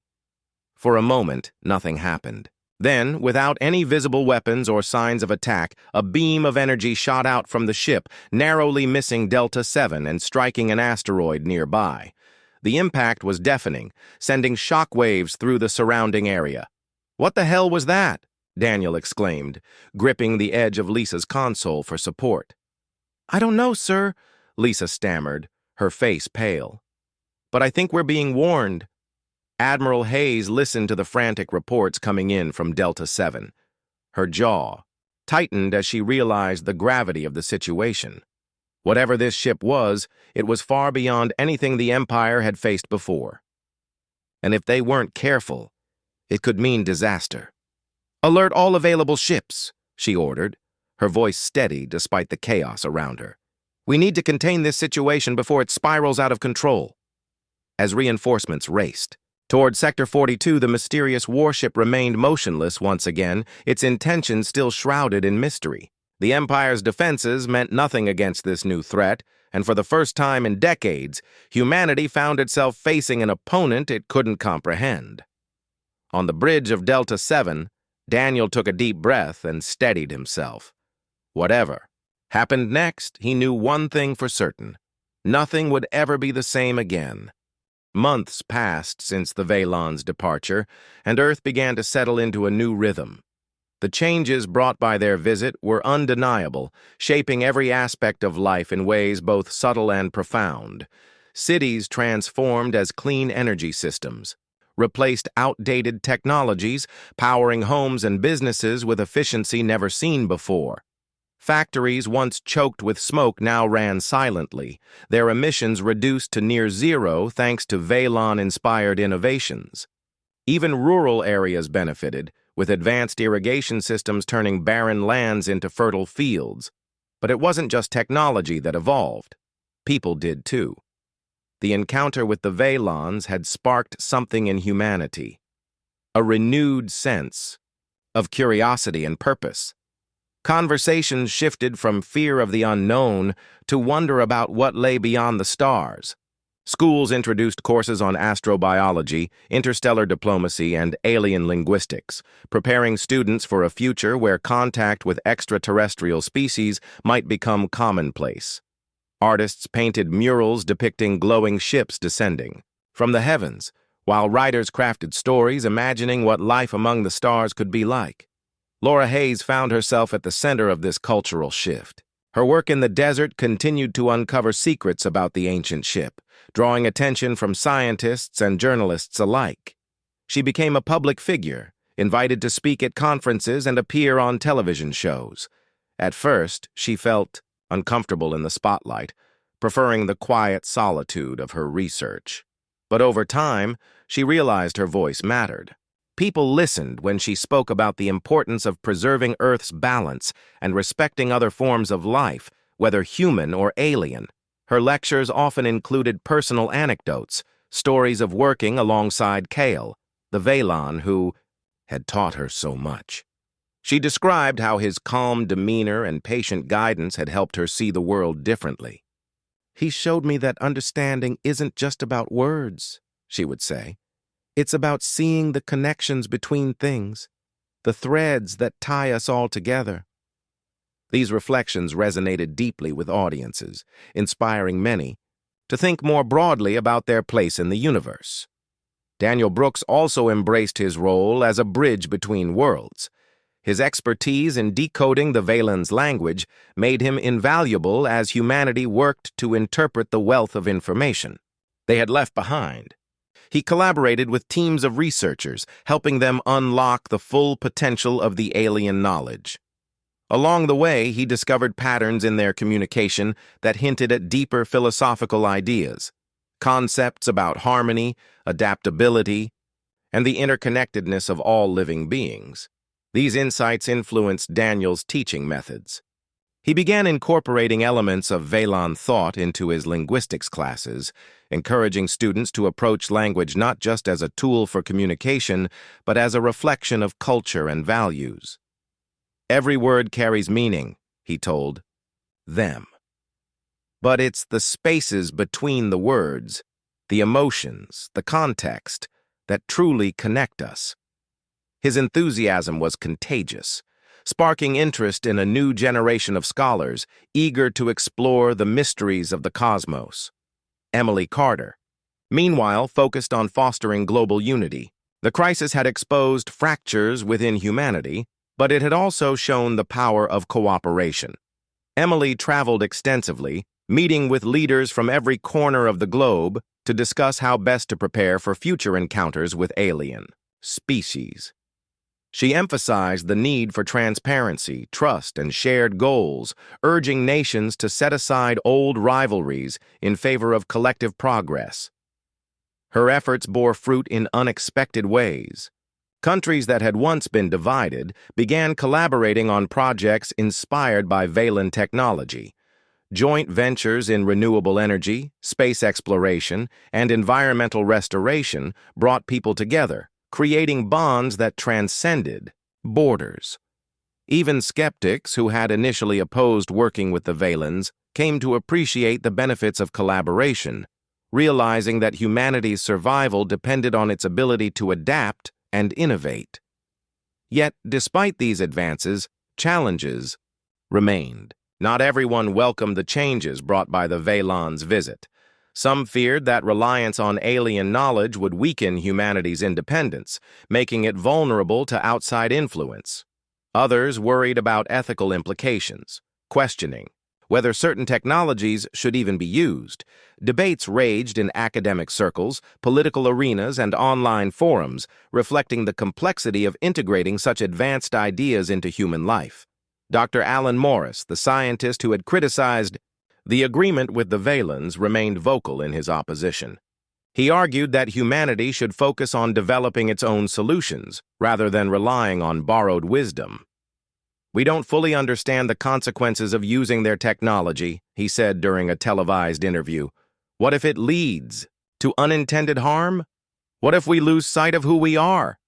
For a moment, nothing happened. Then, without any visible weapons or signs of attack, a beam of energy shot out from the ship, narrowly missing Delta 7 and striking an asteroid nearby. The impact was deafening, sending shock waves through the surrounding area. "What the hell was that?" Daniel exclaimed, gripping the edge of Lisa's console for support. "I don't know, sir," Lisa stammered, her face pale. "But I think we're being warned." Admiral Hayes listened to the frantic reports coming in from Delta 7. Her jaw tightened as she realized the gravity of the situation. Whatever this ship was, it was far beyond anything the Empire had faced before. And if they weren't careful, it could mean disaster. "Alert all available ships," she ordered, her voice steady despite the chaos around her. "We need to contain this situation before it spirals out of control." As reinforcements raced toward Sector 42, the mysterious warship remained motionless once again, its intentions still shrouded in mystery. The Empire's defenses meant nothing against this new threat, and for the first time in decades, humanity found itself facing an opponent it couldn't comprehend. On the bridge of Delta 7, Daniel took a deep breath and steadied himself. Whatever happened next, he knew one thing for certain. Nothing would ever be the same again. Months passed since the Vaylon's departure, and Earth began to settle into a new rhythm. The changes brought by their visit were undeniable, shaping every aspect of life in ways both subtle and profound. Cities transformed as clean energy systems, replaced outdated technologies, powering homes and businesses with efficiency never seen before. Factories once choked with smoke now ran silently, their emissions reduced to near zero thanks to Vaylon-inspired innovations. Even rural areas benefited, with advanced irrigation systems turning barren lands into fertile fields. But it wasn't just technology that evolved. People did too. The encounter with the Vaylons had sparked something in humanity, a renewed sense of curiosity and purpose. Conversations shifted from fear of the unknown to wonder about what lay beyond the stars. Schools introduced courses on astrobiology, interstellar diplomacy, and alien linguistics, preparing students for a future where contact with extraterrestrial species might become commonplace. Artists painted murals depicting glowing ships descending from the heavens, while writers crafted stories imagining what life among the stars could be like. Laura Hayes found herself at the center of this cultural shift. Her work in the desert continued to uncover secrets about the ancient ship, drawing attention from scientists and journalists alike. She became a public figure, invited to speak at conferences and appear on television shows. At first, she felt uncomfortable in the spotlight, preferring the quiet solitude of her research. But over time, she realized her voice mattered. People listened when she spoke about the importance of preserving Earth's balance and respecting other forms of life, whether human or alien. Her lectures often included personal anecdotes, stories of working alongside Kale, the Velan who had taught her so much. She described how his calm demeanor and patient guidance had helped her see the world differently. "He showed me that understanding isn't just about words," she would say. "It's about seeing the connections between things, the threads that tie us all together." These reflections resonated deeply with audiences, inspiring many to think more broadly about their place in the universe. Daniel Brooks also embraced his role as a bridge between worlds. His expertise in decoding the Velan's language made him invaluable as humanity worked to interpret the wealth of information they had left behind. He collaborated with teams of researchers, helping them unlock the full potential of the alien knowledge. Along the way, he discovered patterns in their communication that hinted at deeper philosophical ideas, concepts about harmony, adaptability, and the interconnectedness of all living beings. These insights influenced Daniel's teaching methods. He began incorporating elements of Velan thought into his linguistics classes, encouraging students to approach language not just as a tool for communication, but as a reflection of culture and values. "Every word carries meaning," he told them. "But it's the spaces between the words, the emotions, the context, that truly connect us." His enthusiasm was contagious, sparking interest in a new generation of scholars eager to explore the mysteries of the cosmos. Emily Carter, meanwhile, focused on fostering global unity. The crisis had exposed fractures within humanity, but it had also shown the power of cooperation. Emily traveled extensively, meeting with leaders from every corner of the globe to discuss how best to prepare for future encounters with alien species. She emphasized the need for transparency, trust, and shared goals, urging nations to set aside old rivalries in favor of collective progress. Her efforts bore fruit in unexpected ways. Countries that had once been divided began collaborating on projects inspired by Velan technology. Joint ventures in renewable energy, space exploration, and environmental restoration brought people together, creating bonds that transcended borders. Even skeptics who had initially opposed working with the Velans came to appreciate the benefits of collaboration, realizing that humanity's survival depended on its ability to adapt and innovate. Yet, despite these advances, challenges remained. Not everyone welcomed the changes brought by the Velan's visit. Some feared that reliance on alien knowledge would weaken humanity's independence, making it vulnerable to outside influence. Others worried about ethical implications, questioning whether certain technologies should even be used. Debates raged in academic circles, political arenas, and online forums, reflecting the complexity of integrating such advanced ideas into human life. Dr. Alan Morris, the scientist who had criticized the agreement with the Velans, remained vocal in his opposition. He argued that humanity should focus on developing its own solutions, rather than relying on borrowed wisdom. "We don't fully understand the consequences of using their technology," he said during a televised interview. "What if it leads to unintended harm? What if we lose sight of who we are?"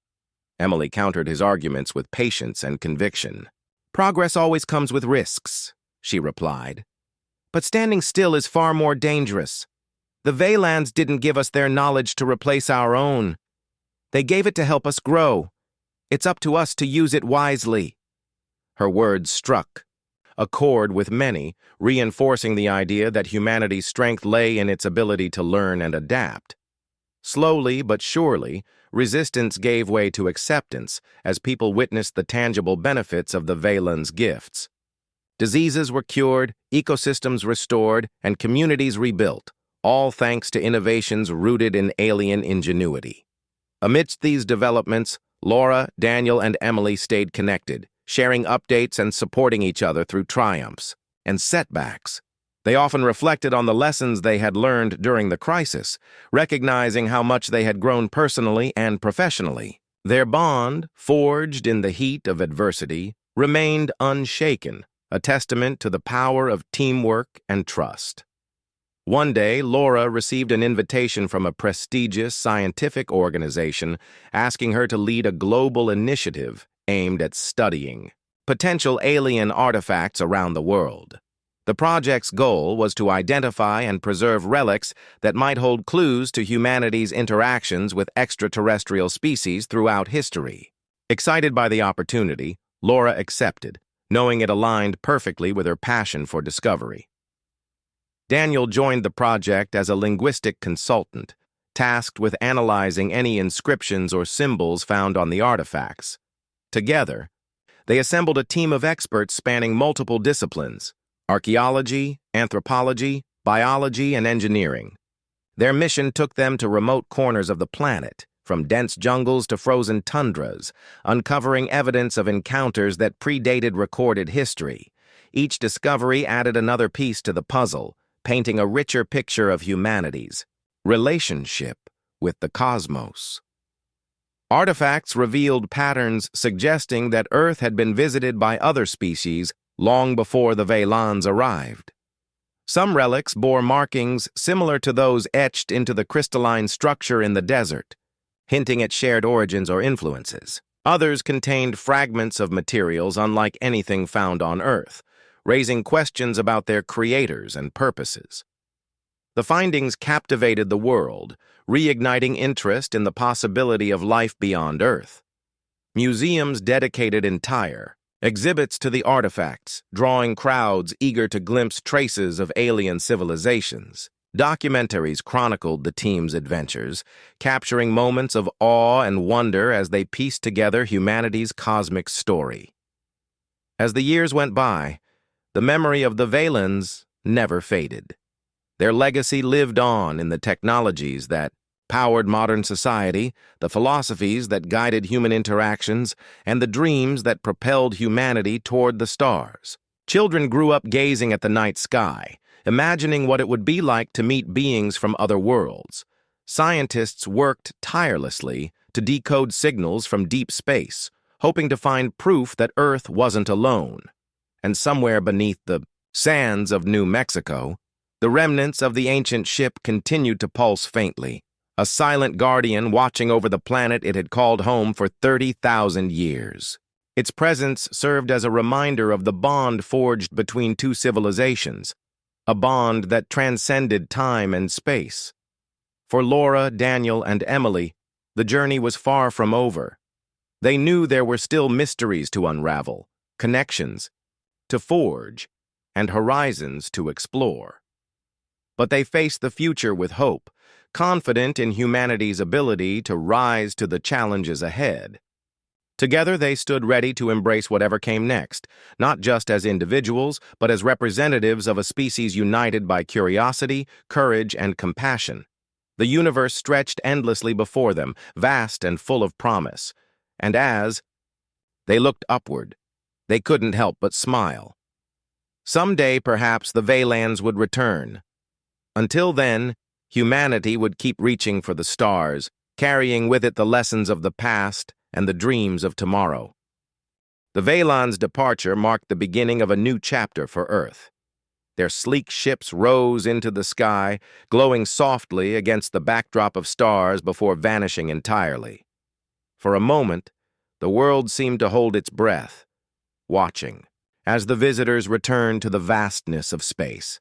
Emily countered his arguments with patience and conviction. "Progress always comes with risks," she replied. "But standing still is far more dangerous. The Velans didn't give us their knowledge to replace our own. They gave it to help us grow. It's up to us to use it wisely." Her words struck a chord with many, reinforcing the idea that humanity's strength lay in its ability to learn and adapt. Slowly but surely, resistance gave way to acceptance as people witnessed the tangible benefits of the Vaylans' gifts. Diseases were cured, ecosystems restored, and communities rebuilt, all thanks to innovations rooted in alien ingenuity. Amidst these developments, Laura, Daniel, and Emily stayed connected, sharing updates and supporting each other through triumphs and setbacks. They often reflected on the lessons they had learned during the crisis, recognizing how much they had grown personally and professionally. Their bond, forged in the heat of adversity, remained unshaken, a testament to the power of teamwork and trust. One day, Laura received an invitation from a prestigious scientific organization asking her to lead a global initiative aimed at studying potential alien artifacts around the world. The project's goal was to identify and preserve relics that might hold clues to humanity's interactions with extraterrestrial species throughout history. Excited by the opportunity, Laura accepted, knowing it aligned perfectly with her passion for discovery. Daniel joined the project as a linguistic consultant, tasked with analyzing any inscriptions or symbols found on the artifacts. Together, they assembled a team of experts spanning multiple disciplines: archaeology, anthropology, biology, and engineering. Their mission took them to remote corners of the planet, from dense jungles to frozen tundras, uncovering evidence of encounters that predated recorded history. Each discovery added another piece to the puzzle, painting a richer picture of humanity's relationship with the cosmos. Artifacts revealed patterns suggesting that Earth had been visited by other species long before the Vaylans arrived. Some relics bore markings similar to those etched into the crystalline structure in the desert, hinting at shared origins or influences. Others contained fragments of materials unlike anything found on Earth, raising questions about their creators and purposes. The findings captivated the world, reigniting interest in the possibility of life beyond Earth. Museums dedicated entire exhibits to the artifacts, drawing crowds eager to glimpse traces of alien civilizations. Documentaries chronicled the team's adventures, capturing moments of awe and wonder as they pieced together humanity's cosmic story. As the years went by, the memory of the Vaylans never faded. Their legacy lived on in the technologies that powered modern society, the philosophies that guided human interactions, and the dreams that propelled humanity toward the stars. Children grew up gazing at the night sky, imagining what it would be like to meet beings from other worlds. Scientists worked tirelessly to decode signals from deep space, hoping to find proof that Earth wasn't alone. And somewhere beneath the sands of New Mexico, the remnants of the ancient ship continued to pulse faintly, a silent guardian watching over the planet it had called home for 30,000 years. Its presence served as a reminder of the bond forged between two civilizations, a bond that transcended time and space. For Laura, Daniel, and Emily, the journey was far from over. They knew there were still mysteries to unravel, connections to forge, and horizons to explore. But they faced the future with hope, confident in humanity's ability to rise to the challenges ahead. Together, they stood ready to embrace whatever came next, not just as individuals, but as representatives of a species united by curiosity, courage, and compassion. The universe stretched endlessly before them, vast and full of promise. And as they looked upward, they couldn't help but smile. Someday, perhaps, the Vaylans would return. Until then, humanity would keep reaching for the stars, carrying with it the lessons of the past and the dreams of tomorrow. The Vaylans' departure marked the beginning of a new chapter for Earth. Their sleek ships rose into the sky, glowing softly against the backdrop of stars before vanishing entirely. For a moment, the world seemed to hold its breath, watching, as the visitors returned to the vastness of space.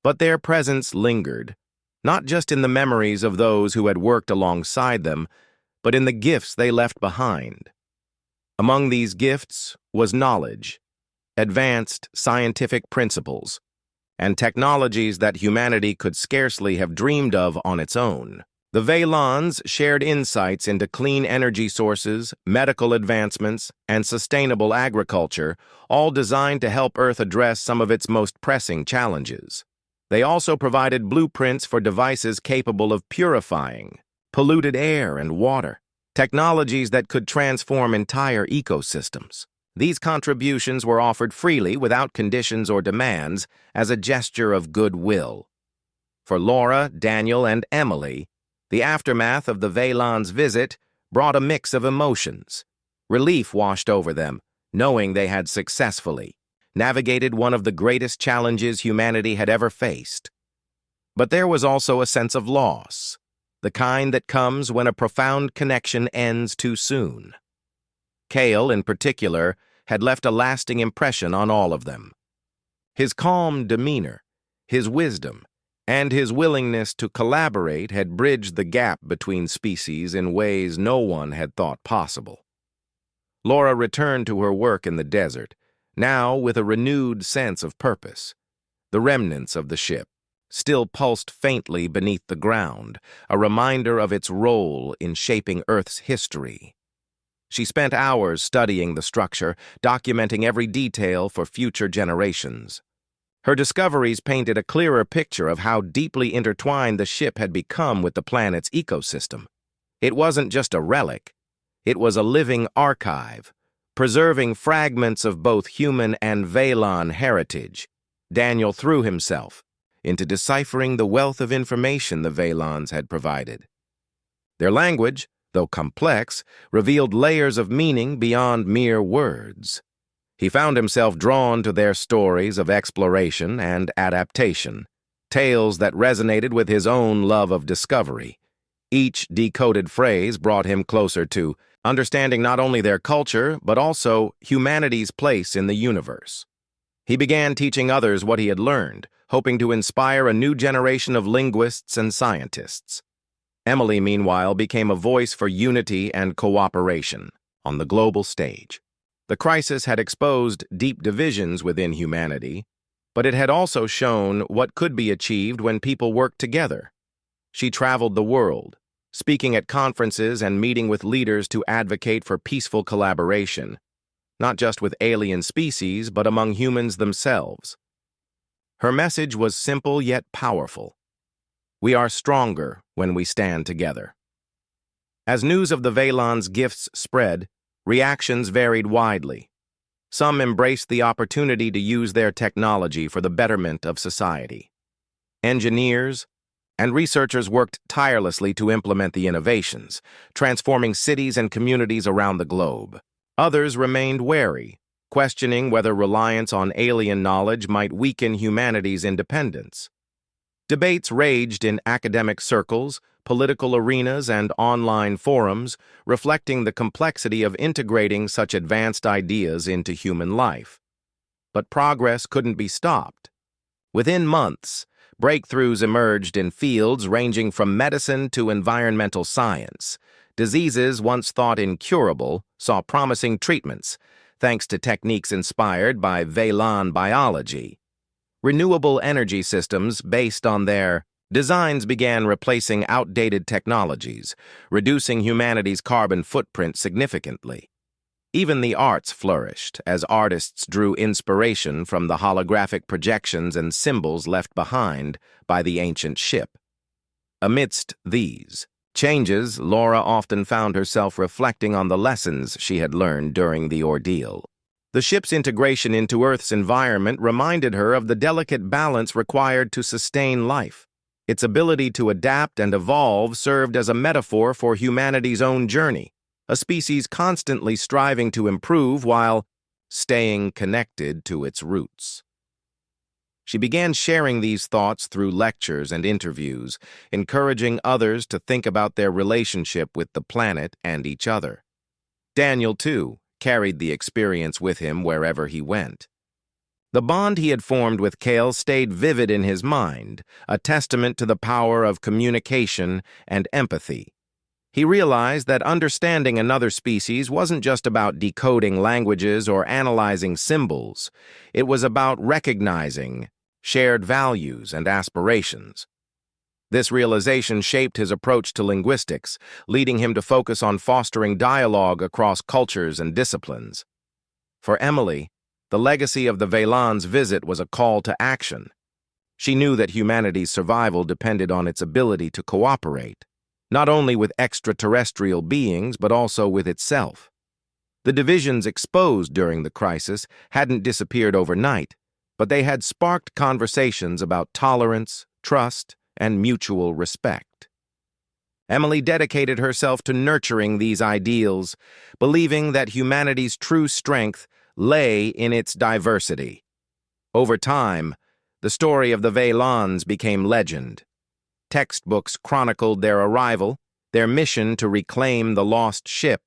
But their presence lingered, not just in the memories of those who had worked alongside them, but in the gifts they left behind. Among these gifts was knowledge, advanced scientific principles, and technologies that humanity could scarcely have dreamed of on its own. The Veilons shared insights into clean energy sources, medical advancements, and sustainable agriculture, all designed to help Earth address some of its most pressing challenges. They also provided blueprints for devices capable of purifying polluted air and water, technologies that could transform entire ecosystems. These contributions were offered freely without conditions or demands as a gesture of goodwill. For Laura, Daniel, and Emily, the aftermath of the Veilons' visit brought a mix of emotions. Relief washed over them, knowing they had successfully navigated one of the greatest challenges humanity had ever faced. But there was also a sense of loss, the kind that comes when a profound connection ends too soon. Cale, in particular, had left a lasting impression on all of them. His calm demeanor, his wisdom, and his willingness to collaborate had bridged the gap between species in ways no one had thought possible. Laura returned to her work in the desert, now with a renewed sense of purpose. The remnants of the ship still pulsed faintly beneath the ground, a reminder of its role in shaping Earth's history. She spent hours studying the structure, documenting every detail for future generations. Her discoveries painted a clearer picture of how deeply intertwined the ship had become with the planet's ecosystem. It wasn't just a relic. It was a living archive, preserving fragments of both human and Veilon heritage. Daniel threw himself into deciphering the wealth of information the Veilons had provided. Their language, though complex, revealed layers of meaning beyond mere words. He found himself drawn to their stories of exploration and adaptation, tales that resonated with his own love of discovery. Each decoded phrase brought him closer to understanding not only their culture, but also humanity's place in the universe. He began teaching others what he had learned, hoping to inspire a new generation of linguists and scientists. Emily, meanwhile, became a voice for unity and cooperation on the global stage. The crisis had exposed deep divisions within humanity, but it had also shown what could be achieved when people worked together. She traveled the world, speaking at conferences and meeting with leaders to advocate for peaceful collaboration, not just with alien species, but among humans themselves. Her message was simple yet powerful. We are stronger when we stand together. As news of the Veilons' gifts spread, reactions varied widely. Some embraced the opportunity to use their technology for the betterment of society. Engineers and researchers worked tirelessly to implement the innovations, transforming cities and communities around the globe. Others remained wary, questioning whether reliance on alien knowledge might weaken humanity's independence. Debates raged in academic circles, political arenas, and online forums, reflecting the complexity of integrating such advanced ideas into human life. But progress couldn't be stopped. Within months, breakthroughs emerged in fields ranging from medicine to environmental science. Diseases once thought incurable saw promising treatments, thanks to techniques inspired by Veilon biology. Renewable energy systems based on their designs began replacing outdated technologies, reducing humanity's carbon footprint significantly. Even the arts flourished as artists drew inspiration from the holographic projections and symbols left behind by the ancient ship. Amidst these changes, Laura often found herself reflecting on the lessons she had learned during the ordeal. The ship's integration into Earth's environment reminded her of the delicate balance required to sustain life. Its ability to adapt and evolve served as a metaphor for humanity's own journey, a species constantly striving to improve while staying connected to its roots. She began sharing these thoughts through lectures and interviews, encouraging others to think about their relationship with the planet and each other. Daniel, too, carried the experience with him wherever he went. The bond he had formed with Cale stayed vivid in his mind, a testament to the power of communication and empathy. He realized that understanding another species wasn't just about decoding languages or analyzing symbols. It was about recognizing shared values and aspirations. This realization shaped his approach to linguistics, leading him to focus on fostering dialogue across cultures and disciplines. For Emily, the legacy of the Vaylans' visit was a call to action. She knew that humanity's survival depended on its ability to cooperate, not only with extraterrestrial beings, but also with itself. The divisions exposed during the crisis hadn't disappeared overnight, but they had sparked conversations about tolerance, trust, and mutual respect. Emily dedicated herself to nurturing these ideals, believing that humanity's true strength lay in its diversity. Over time, the story of the Vaylans became legend. Textbooks chronicled their arrival, their mission to reclaim the lost ship,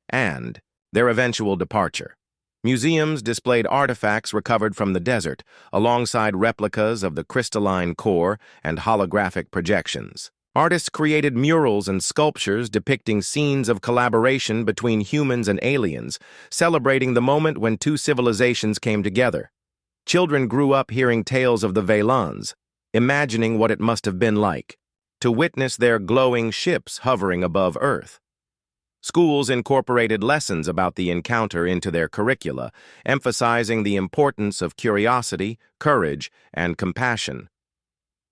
and their eventual departure. Museums displayed artifacts recovered from the desert, alongside replicas of the crystalline core and holographic projections. Artists created murals and sculptures depicting scenes of collaboration between humans and aliens, celebrating the moment when two civilizations came together. Children grew up hearing tales of the Vaylans, imagining what it must have been like to witness their glowing ships hovering above Earth. Schools incorporated lessons about the encounter into their curricula, emphasizing the importance of curiosity, courage, and compassion.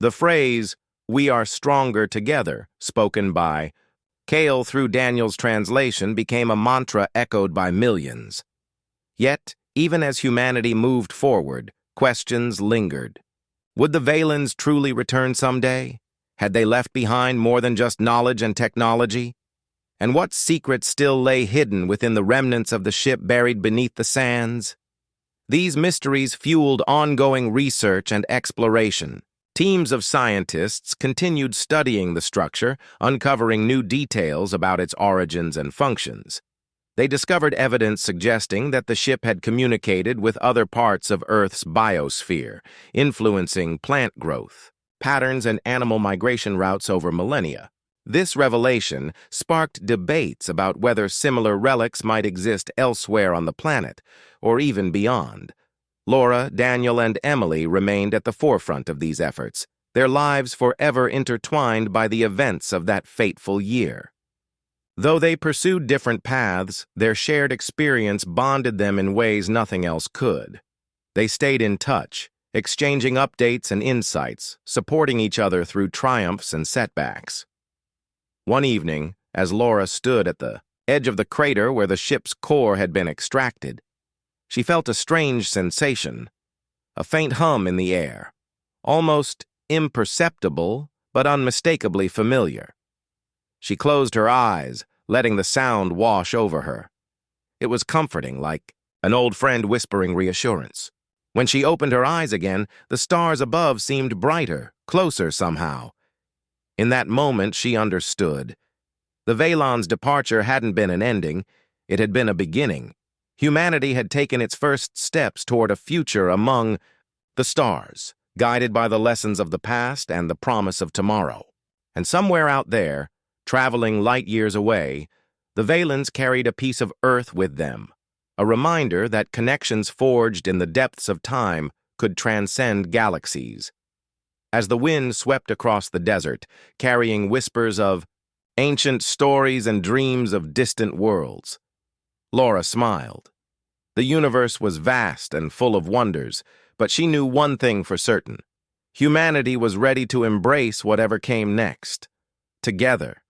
The phrase, "We are stronger together," spoken by Cale through Daniel's translation, became a mantra echoed by millions. Yet, even as humanity moved forward, questions lingered. Would the Vaylans truly return someday? Had they left behind more than just knowledge and technology? And what secrets still lay hidden within the remnants of the ship buried beneath the sands? These mysteries fueled ongoing research and exploration. Teams of scientists continued studying the structure, uncovering new details about its origins and functions. They discovered evidence suggesting that the ship had communicated with other parts of Earth's biosphere, influencing plant growth, patterns, and animal migration routes over millennia. This revelation sparked debates about whether similar relics might exist elsewhere on the planet, or even beyond. Laura, Daniel, and Emily remained at the forefront of these efforts, their lives forever intertwined by the events of that fateful year. Though they pursued different paths, their shared experience bonded them in ways nothing else could. They stayed in touch, exchanging updates and insights, supporting each other through triumphs and setbacks. One evening, as Laura stood at the edge of the crater where the ship's core had been extracted, she felt a strange sensation, a faint hum in the air, almost imperceptible but unmistakably familiar. She closed her eyes, letting the sound wash over her. It was comforting, like an old friend whispering reassurance. When she opened her eyes again, the stars above seemed brighter, closer somehow. In that moment, she understood. The Vaylans' departure hadn't been an ending, it had been a beginning. Humanity had taken its first steps toward a future among the stars, guided by the lessons of the past and the promise of tomorrow. And somewhere out there, traveling light years away, the Vaylans carried a piece of Earth with them, a reminder that connections forged in the depths of time could transcend galaxies. As the wind swept across the desert, carrying whispers of ancient stories and dreams of distant worlds, Laura smiled. The universe was vast and full of wonders, but she knew one thing for certain. Humanity was ready to embrace whatever came next, together.